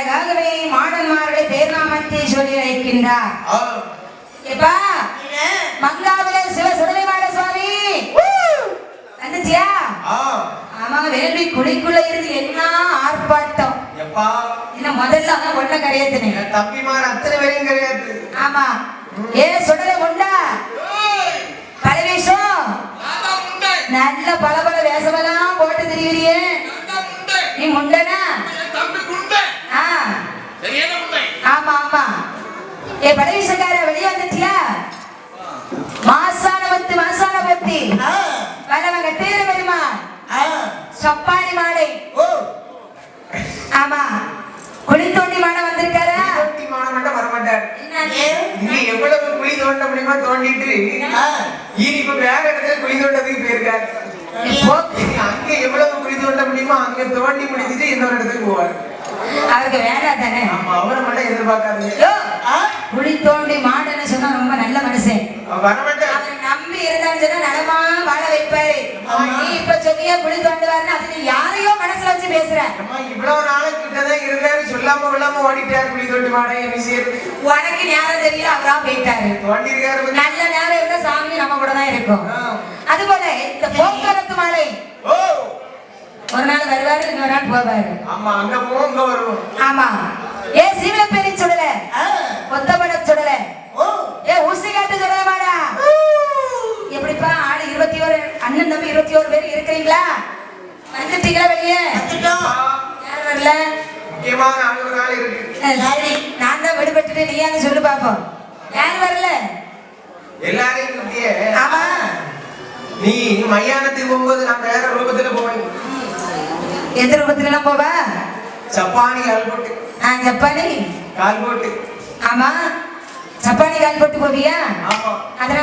அதற்காகவே மாடன்மார்களை பேர்நாமத்தை சொல்லி வைக்கின்றார். எப்பா மங்காவில சிவ சுடலைமாட சுவாமி வந்துச்சியா? ஆமாங்க, வேள்வி குழிக்குள்ள இருந்து என்ன ஆர்ப்பாட்டம். இன்னும் முதல்ல ஒன்ன கரையாத்துனே தம்பிமார் அத்தனை பேரையும் கரையாத்து. ஆமா, ஏ சுடலை உண்டா பலவேஷம் நல்ல பல பல வேஷமெல்லாம் போட்டு திரிவிரியே, நீ முண்டனா? ஆமா ஆமா. ஏ பலவேஷக்கார வெளியே வந்துட்டியா? மாசானவத்து மாசானவத்தி வல்லவங்க பேரு வருமா சப்பானி மாடை. ஆமா, குழி தோண்டி மாட வந்திருக்காரா? தோண்டி மாட மட்டும் வர மாட்டார். இங்க எவ்வளவு குழி தோண்ட முடியுமா தோண்டிட்டு இப்ப வேற இடத்துல குழி தோண்டதுக்கு போயிருக்காரு. அங்க எவ்வளவு குழி தோண்ட முடியுமோ அங்க தோண்டி முடிச்சுட்டு இன்னொரு இடத்துக்கு போவார். அவருக்கு வேலை தானே. அவரை மட்டும் எதிர்பார்க்காதீங்க. குழி தோண்டி மாடன்னு சொன்னா ரொம்ப நல்ல மனுஷன். அவரை நம்பி இருந்தான்னு நலமா வாழ வைப்பாரு. நீ இப்ப சொன்னியா குழி தோண்டுவாருன்னு, அது யாரையோ மனசுல வச்சு பேசுற. இவ்வளவு நாளைக்கிட்டதான் இருந்தாரு, சொல்லாம கொள்ளாம ஓடிட்டாரு குழி தோண்டி மாட. உனக்கு நேரம் தெரியல, அவரா போயிட்டாரு. நல்ல நேரம் இருந்தா சாமி நம்ம கூட தான் இருக்கும். அது போல இந்த போக்குவரத்து மாலை ஒரு நாள் வருவாரு, இன்னொரு நாள் போவாரு. ஆமா, அங்க போவோம் இங்க வருவோம். ஆமா, ஏ சீவலப்பேரி சுடல கொத்தபட சுடல, ஏ ஊசி காட்டு சுடல மாடா. எப்படிப்பா ஆளு 21 அண்ணன் தம்பி 21 பேர் இருக்கிறீங்களா? வந்துட்டீங்களா வெளியே? யார் வரல? முக்கியமான ஆள் இருக்கு. நான் தான் விடுபட்டுட்டு நீ யாரு சொல்லு பாப்போம். யார் வரல? எல்லாரையும். ஆமா, நீ மையானத்துக்கு போகும்போது நான் வேற ரூபத்துல போவேன். எந்த ரூபத்துல எல்லாம் போவ? சப்பானி கால் போட்டு. ஜப்பானி கால் போட்டு. ஆமா, சப்பானி கால் போட்டு போவியா? ஆமா. அதனால